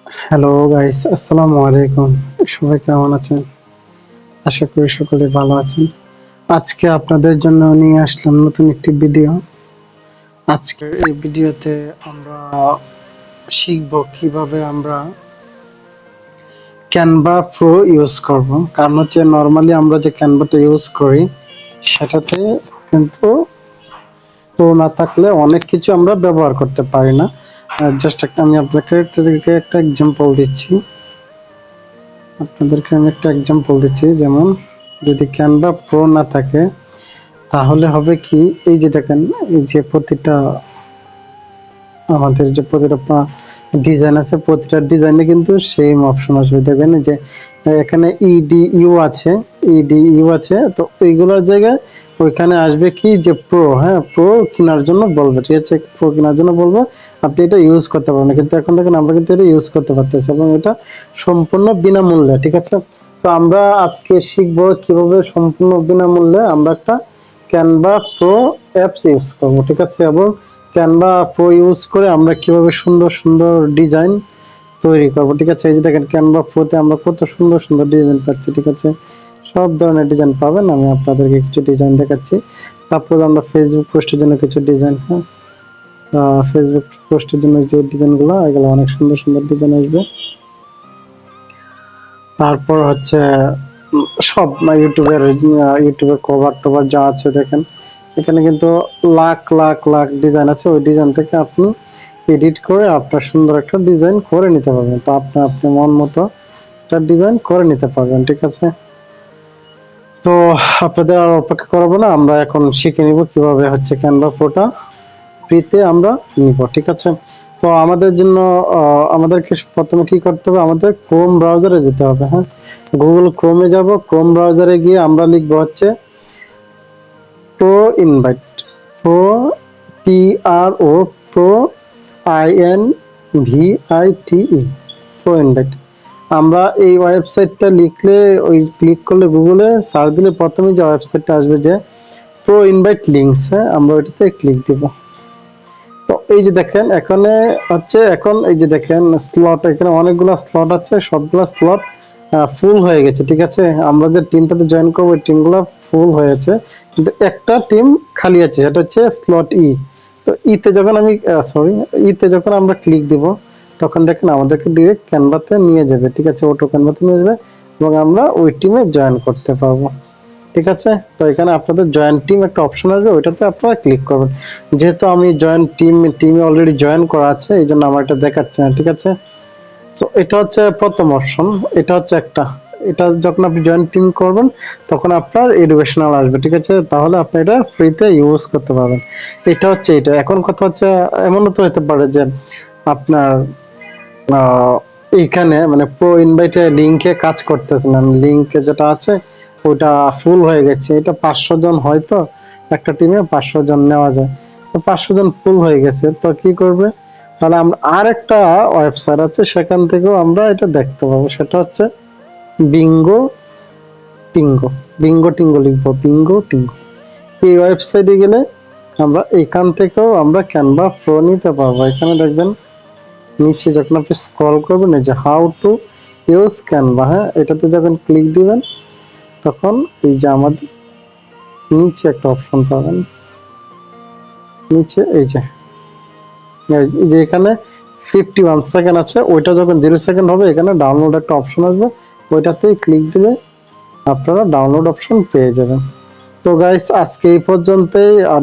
Hello guys, আসসালামু আলাইকুম। সবাই কেমন আছেন? আশা করি সকলে ভালো আছেন। আজকে আপনাদের জন্য নিয়ে আসলাম নতুন একটি ভিডিও। আজকের এই ভিডিওতে আমরা শিখব কিভাবে আমরা ক্যানভা প্রো ইউজ করব। কারণ হচ্ছে নর্মালি আমরা যে ক্যানভাটা ইউজ করি সেটাতে কিন্তু প্রো না থাকলে অনেক কিছু আমরা ব্যবহার করতে পারি না। জাস্ট আমি আপনাকে একটা এক্সাম্পল দিচ্ছি। যেমন যদি ক্যানভা প্রো না থাকে তাহলে হবে কি, এই যে দেখেন, এই যে আমাদের যে প্রতিটা ডিজাইন আছে, প্রতিটা ডিজাইনে কিন্তু সেম অপশন আসবে। দেখবেন যে এখানে ইডিইউ আছে, তো এইগুলোর জায়গায় ওইখানে আসবে কি যে প্রো। হ্যাঁ, প্রো কেনার জন্য বলবে, ঠিক আছে, প্রো কেনার জন্য বলবে, আপনি এটা ইউজ করতে পারবেন। কিন্তু এখন দেখেন আমরা কিন্তু এটা ইউজ করতে পারতেছি এবং এটা সম্পূর্ণ বিনামূল্যে, ঠিক আছে। তো আমরা আজকে শিখবো কিভাবে সম্পূর্ণ বিনামূল্যে আমরা একটা ক্যানভা প্রো অ্যাপস ইউজ করবো, ঠিক আছে। এবং ক্যানভা প্রো ইউজ করে আমরা কিভাবে সুন্দর সুন্দর ডিজাইন তৈরি করবো, ঠিক আছে। এই যে দেখেন ক্যানভা প্রোতে আমরা কত সুন্দর সুন্দর ডিজাইন পাচ্ছি, ঠিক আছে। সব ধরনের ডিজাইন পাবেন। আমি আপনাদেরকে কিছু ডিজাইন দেখাচ্ছি। সাপোজ আমরা ফেসবুক পোস্টের জন্য কিছু ডিজাইন, হ্যাঁ, ফেসবুক পোস্টের জন্য যে ডিজাইনগুলো, এগুলো অনেক সুন্দর সুন্দর ডিজাইন আসবে। তারপর হচ্ছে সব ইউটিউবের কভার টভার যা আছে দেখেন, এখানে কিন্তু লাখ লাখ লাখ ডিজাইন আছে। ওই ডিজাইন থেকে আপনি এডিট করে আপনার সুন্দর একটা ডিজাইন করে নিতে পারবেন। তো আপনি মন মতো একটা ডিজাইন করে নিতে পারবেন, ঠিক আছে। তো আপনাদের আর অপেক্ষা করবো না, আমরা এখন শিখে নিব কিভাবে হচ্ছে ক্যানভা প্রোটা ফ্রিতে আমরা নিব, ঠিক আছে। তো আমাদের জন্য আমাদেরকে প্রথমে কি করতে হবে, আমাদের ক্রোম ব্রাউজারে যেতে হবে। হ্যাঁ, গুগল ক্রোমে যাব। ক্রোম ব্রাউজারে গিয়ে আমরা লিখবো হচ্ছে pro invite, pro PRO, pro INVITE, pro invite. আমরা এই ওয়েবসাইটটা লিখলে, ওই ক্লিক করলে, গুগলে সার্চ দিলে প্রথমে যে ওয়েবসাইটটা আসবে যে প্রো ইনভাইট লিঙ্কস, হ্যাঁ, আমরা ওইটাতে ক্লিক দিব। তো এই যে দেখেন এখানে হচ্ছে, এখন এই যে দেখেন স্লট, এখানে অনেকগুলো স্লট আছে, সবগুলো স্লট ফুল হয়ে গেছে, ঠিক আছে। আমরা যে টিমটাতে জয়েন করবো ওই টিমগুলো ফুল হয়েছে, কিন্তু একটা টিম খালি আছে, সেটা হচ্ছে স্লট তো ইতে যখন আমরা ক্লিক দিব তখন দেখেন আমাদেরকে ডিরেক্ট ক্যানভাতে নিয়ে যাবে, ঠিক আছে, অটো ক্যানভাতে নিয়ে যাবে এবং আমরা ওই টিমে জয়েন করতে পারবো, ঠিক আছে। তো এখানে আপনাদের জয়েন টিম একটা অপশন আসবে, ওইটাতে আপনারা ক্লিক করবেন। যেহেতু আমি টিমে অলরেডি জয়েন করা আছে, এই জন্য আমার এটা দেখাচ্ছে না, ঠিক আছে। সো এটা হচ্ছে প্রথম অপশন, এটা হচ্ছে একটা। এটা যখন আপনি জয়েন টিম করবেন তখন আপনার এডুকেশনাল আসবে, ঠিক আছে, তাহলে আপনি এটা ফ্রিতে ইউজ করতে পারবেন। এটা হচ্ছে এটা। এখন কথা হচ্ছে, এমনও তো হতে পারে যে আপনার এইখানে মানে প্রো ইনভাইটে লিংকে কাজ করতেছেন, লিংকে যেটা আছে ওটা ফুল হয়ে গেছে। এটা 500 জন, হয়তো একটা টিমে 500 জন নেওয়া যায়, তো 500 জন ফুল হয়ে গেছে, তো কি করবে, তাহলে আমরা আর একটা ওয়েবসাইট আছে, সেখান থেকেও আমরা এটা দেখতে পাবো। সেটা হচ্ছে বিঙ্গো টিঙ্গো, বিঙ্গো টিঙ্গো লিখবো, বিঙ্গো টিঙ্গো। এই ওয়েবসাইটে গেলে আমরা এখান থেকেও আমরা ক্যানভা প্রো নিতে পারবো। এখানে দেখবেন নিচে যখন আপনি স্ক্রল করবেন, এই যে হাউ টু ইউজ ক্যানভা, হ্যাঁ, এটাতে যখন ক্লিক দিবেন তখন এই যে আমাদের নিচে একটা অপশন পাবেন, নিচে এই যে এখানে 51 সেকেন্ড আছে, ওইটা যখন 0 সেকেন্ড হবে এখানে ডাউনলোড একটা অপশন আসবে, ওইটাতেই ক্লিক দিলে আপনারা ডাউনলোড অপশন পেয়ে যাবেন। তো গাইস, আজকে এই পর্যন্তই। আর